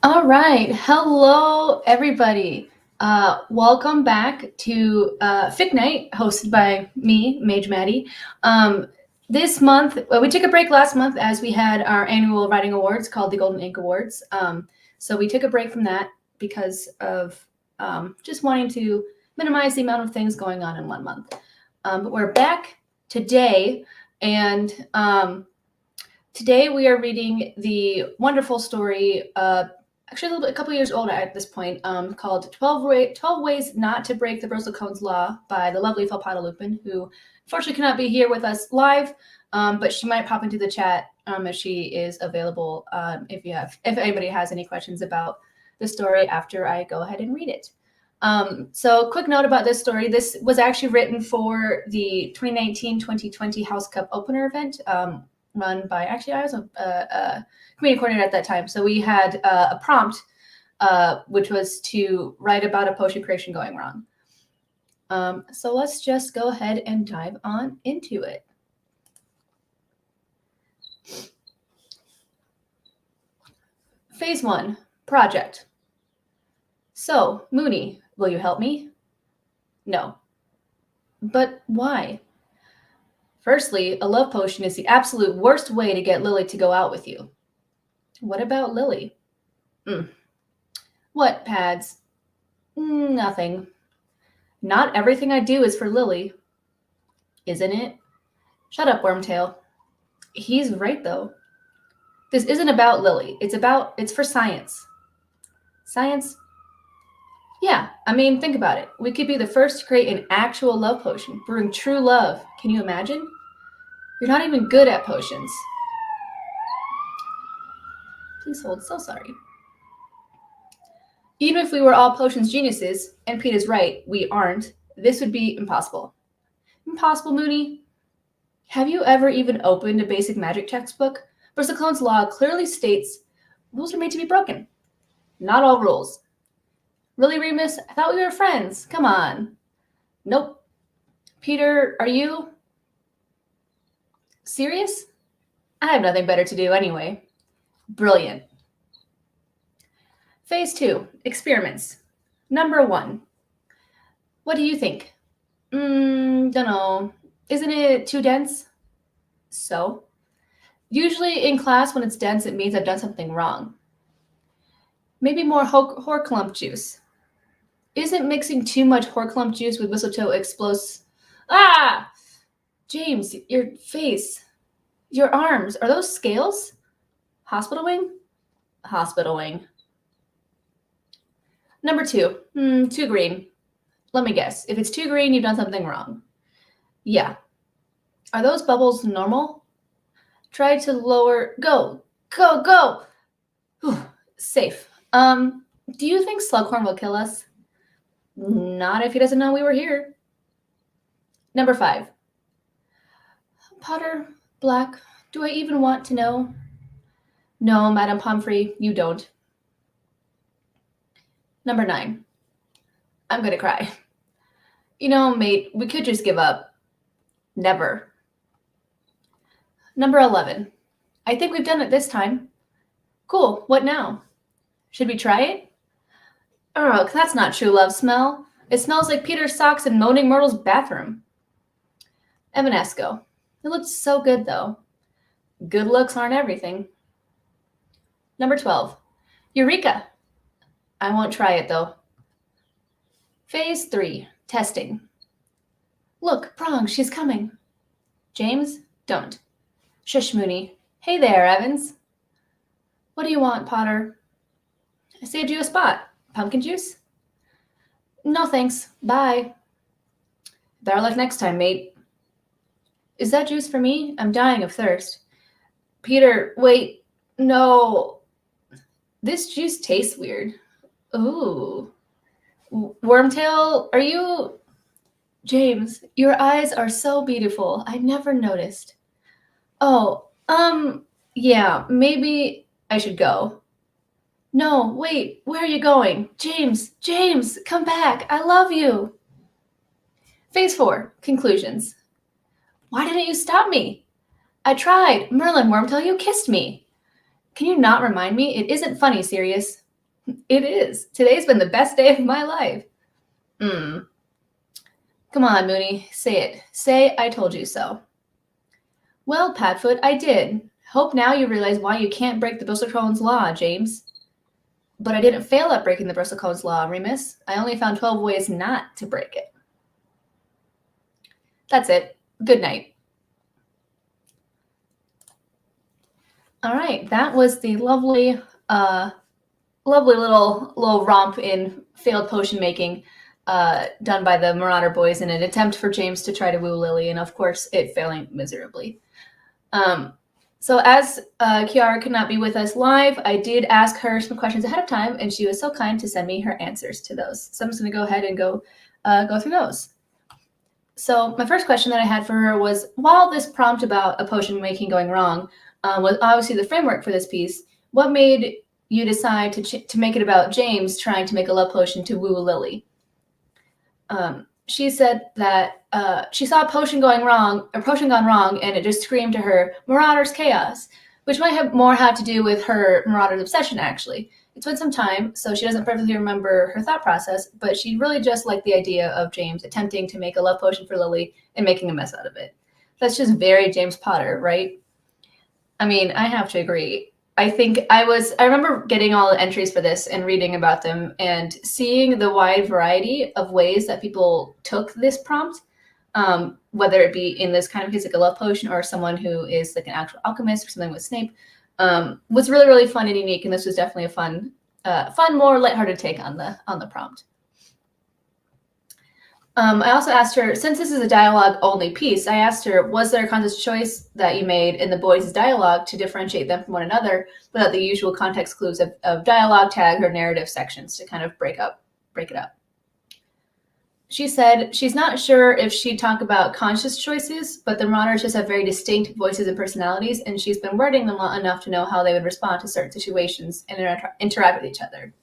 All right. Hello, everybody. Welcome back to Fic Night, hosted by me, Mage Maddie. This month, we took a break last month as we had our annual writing awards called the Golden Ink Awards. So we took a break from that because of just wanting to minimize the amount of things going on in 1 month. But we're back today, and today we are reading the wonderful story actually a couple years old at this point, called 12 Ways Not to Break the Bristlecone's Law by the lovely Felpada Lupin, who unfortunately cannot be here with us live, but she might pop into the chat if she is available, if anybody has any questions about the story after I go ahead and read it. So quick note about this story. This was actually written for the 2019-2020 House Cup opener event, run by, actually I was a community coordinator at that time. So we had a prompt, which was to write about a potion creation going wrong. So let's just go ahead and dive on into it. Phase 1, project. So, Mooney, will you help me? No. But why? Firstly, a love potion is the absolute worst way to get Lily to go out with you. What about Lily? What, Pads? Nothing. Not everything I do is for Lily. Isn't it? Shut up, Wormtail. He's right, though. This isn't about Lily. It's for science. Science? Yeah, I mean, think about it. We could be the first to create an actual love potion, brewing true love. Can you imagine? You're not even good at potions. Please hold, so sorry. Even if we were all potions geniuses, and Pete is right, we aren't, this would be impossible. Impossible, Mooney? Have you ever even opened a basic magic textbook? Bristleclone's law clearly states rules are made to be broken. Not all rules. Really, Remus? I thought we were friends. Come on. Nope. Peter, are you serious? I have nothing better to do anyway. Brilliant. Phase 2, experiments. Number 1. What do you think? Dunno. Isn't it too dense? So? Usually in class when it's dense, it means I've done something wrong. Maybe more horklump juice. Isn't mixing too much horklump juice with mistletoe explosive? Ah! James, your face. Your arms. Are those scales? Hospital wing? Hospital wing. Number 2. Too green. Let me guess. If it's too green, you've done something wrong. Yeah. Are those bubbles normal? Try to lower. Go. Go, go. Whew. Safe. Do you think Slughorn will kill us? Not if he doesn't know we were here. Number 5. Potter, Black, do I even want to know? No, Madame Pomfrey, you don't. Number 9. I'm gonna cry. You know, mate, we could just give up. Never. Number 11. I think we've done it this time. Cool, what now? Should we try it? Ugh, that's not true love smell. It smells like Peter's socks in Moaning Myrtle's bathroom. Evanesco. It looks so good, though. Good looks aren't everything. Number 12. Eureka. I won't try it, though. Phase 3. Testing. Look, Prong, she's coming. James, don't. Shush, Mooney. Hey there, Evans. What do you want, Potter? I saved you a spot. Pumpkin juice? No, thanks. Bye. Better luck next time, mate. Is that juice for me? I'm dying of thirst. Peter, wait. No. This juice tastes weird. Ooh. Wormtail, are you... James, your eyes are so beautiful. I never noticed. Oh, yeah, maybe I should go. No, wait, where are you going? James, come back. I love you. Phase 4, conclusions. Why didn't you stop me? I tried. Merlin, Wormtail, you kissed me. Can you not remind me? It isn't funny, Sirius. It is. Today's been the best day of my life. Come on, Mooney. Say it. Say I told you so. Well, Padfoot, I did. Hope now you realize why you can't break the Bristlecone's law, James. But I didn't fail at breaking the Bristlecone's law, Remus. I only found 12 ways not to break it. That's it. Good night. All right, that was the lovely little romp in failed potion making done by the Marauder boys in an attempt for James to try to woo Lily, and of course, it failing miserably. So as Kiara could not be with us live, I did ask her some questions ahead of time, and she was so kind to send me her answers to those. So I'm just going to go ahead and go through those. So my first question that I had for her was, while this prompt about a potion making going wrong was obviously the framework for this piece, what made you decide to make it about James trying to make a love potion to woo Lily? She said that she saw a potion gone wrong, and it just screamed to her, Marauder's chaos, which might have more had to do with her Marauder's obsession, actually. It's been some time, so she doesn't perfectly remember her thought process, but she really just liked the idea of James attempting to make a love potion for Lily and making a mess out of it. That's just very James Potter, right? I mean, I have to agree. I remember getting all the entries for this and reading about them and seeing the wide variety of ways that people took this prompt, whether it be in this kind of case like a love potion or someone who is like an actual alchemist or something with Snape, was really, really fun and unique. And this was definitely a fun, more lighthearted take on the prompt. I also asked her, since this is a dialogue-only piece, I asked her, was there a conscious choice that you made in the boys' dialogue to differentiate them from one another without the usual context clues of dialogue tag or narrative sections to kind of break it up? She said she's not sure if she'd talk about conscious choices, but the Marauders just have very distinct voices and personalities, and she's been wording them enough to know how they would respond to certain situations and interact with each other.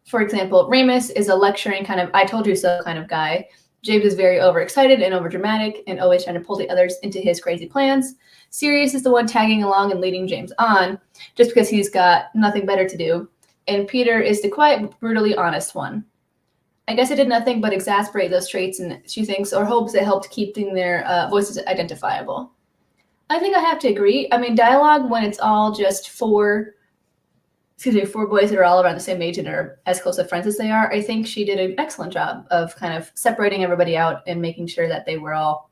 For example, Remus is a lecturing kind of I told you so kind of guy. James is very overexcited and overdramatic and always trying to pull the others into his crazy plans. Sirius is the one tagging along and leading James on just because he's got nothing better to do. And Peter is the quiet, brutally honest one. I guess I did nothing but exasperate those traits, and she thinks or hopes it helped keeping their voices identifiable. I think I have to agree. I mean, dialogue when it's all just four boys that are all around the same age and are as close of friends as they are, I think she did an excellent job of kind of separating everybody out and making sure that they were all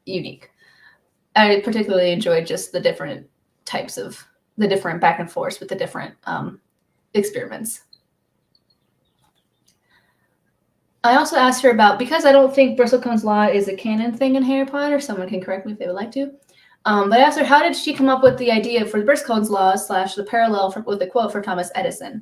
unique. I particularly enjoyed just the different back and forth with the different experiments. I also asked her about, because I don't think Bristlecone's law is a canon thing in Harry Potter, someone can correct me if they would like to. But I asked her, how did she come up with the idea for the Bristlecone's law / the parallel with the quote from Thomas Edison?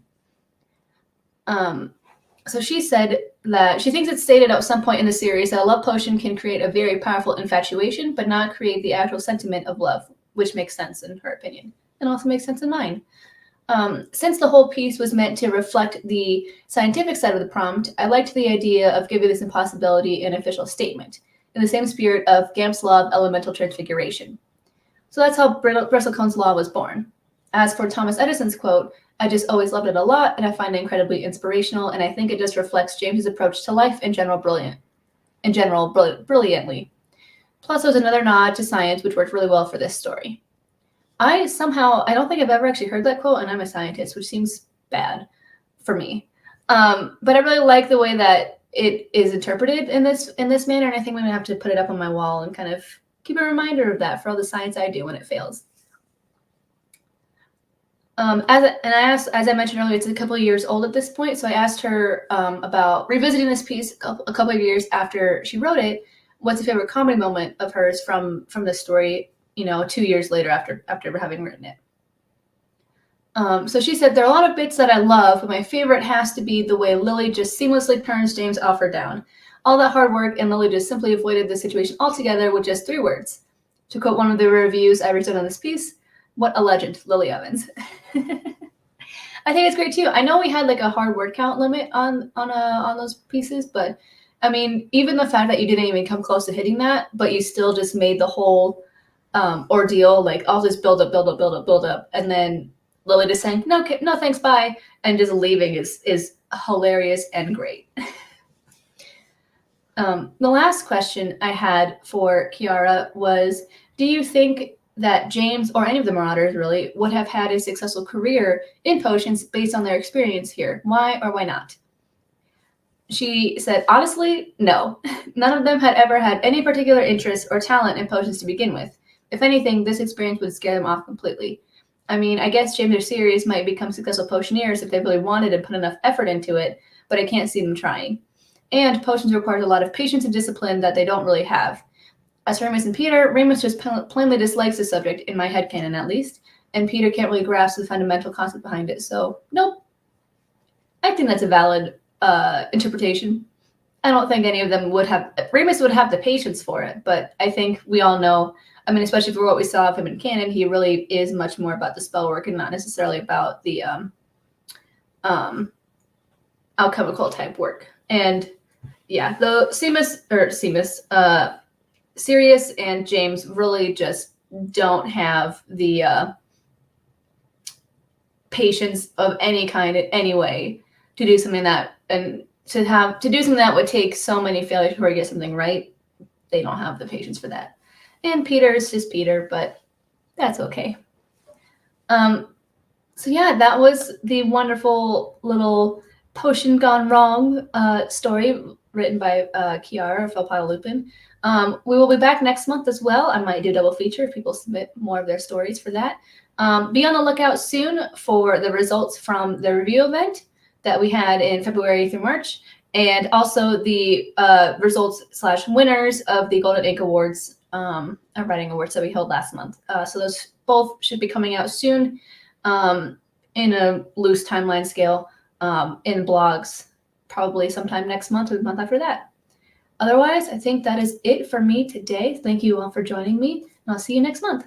So she said that she thinks it's stated at some point in the series that a love potion can create a very powerful infatuation, but not create the actual sentiment of love, which makes sense in her opinion, and also makes sense in mine. Since the whole piece was meant to reflect the scientific side of the prompt, I liked the idea of giving this impossibility an official statement, in the same spirit of Gamp's law of elemental transfiguration. So that's how Bristlecone's law was born. As for Thomas Edison's quote, I just always loved it a lot, and I find it incredibly inspirational, and I think it just reflects James's approach to life in general brilliantly. Plus, there's another nod to science, which worked really well for this story. I don't think I've ever actually heard that quote, and I'm a scientist, which seems bad for me. But I really like the way that it is interpreted in this manner, and I think I'm gonna have to put it up on my wall and kind of keep a reminder of that for all the science I do when it fails. As I mentioned earlier, it's a couple of years old at this point, so I asked her about revisiting this piece a couple of years after she wrote it. What's a favorite comedy moment of hers from this story? 2 years later after having written it. So she said, there are a lot of bits that I love, but my favorite has to be the way Lily just seamlessly turns James off or down. All that hard work, and Lily just simply avoided the situation altogether with just 3 words. To quote one of the reviews I read on this piece, what a legend, Lily Evans. I think it's great too. I know we had like a hard word count limit on those pieces, but I mean, even the fact that you didn't even come close to hitting that, but you still just made the whole ordeal, like all this build up, and then Lily just saying, no, no thanks, bye, and just leaving is hilarious and great. The last question I had for Kiara was, do you think that James, or any of the Marauders really, would have had a successful career in potions based on their experience here? Why or why not? She said, honestly, no. None of them had ever had any particular interest or talent in potions to begin with. If anything, this experience would scare them off completely. I mean, I guess James or Sirius might become successful potioneers if they really wanted and put enough effort into it, but I can't see them trying. And potions requires a lot of patience and discipline that they don't really have. As for Remus and Peter, Remus just plainly dislikes the subject, in my headcanon at least, and Peter can't really grasp the fundamental concept behind it, so nope. I think that's a valid interpretation. I don't think any of them would have, Remus would have the patience for it, but I think we all know, I mean, especially for what we saw of him in canon, he really is much more about the spell work and not necessarily about the alchemical type work. And yeah, the Sirius and James really just don't have the patience of any kind in any way to do something that, and to do something that would take so many failures before you get something right. They don't have the patience for that. And Peter is just Peter, but that's okay. So yeah, that was the wonderful little potion gone wrong story written by Kiara Philpotto Lupin. We will be back next month as well. I might do a double feature if people submit more of their stories for that. Be on the lookout soon for the results from the review event that we had in February through March, and also the results / winners of the Golden Ink Awards, writing awards that we held last month. So those both should be coming out soon in a loose timeline scale in blogs, probably sometime next month or the month after that. Otherwise, I think that is it for me today. Thank you all for joining me, and I'll see you next month.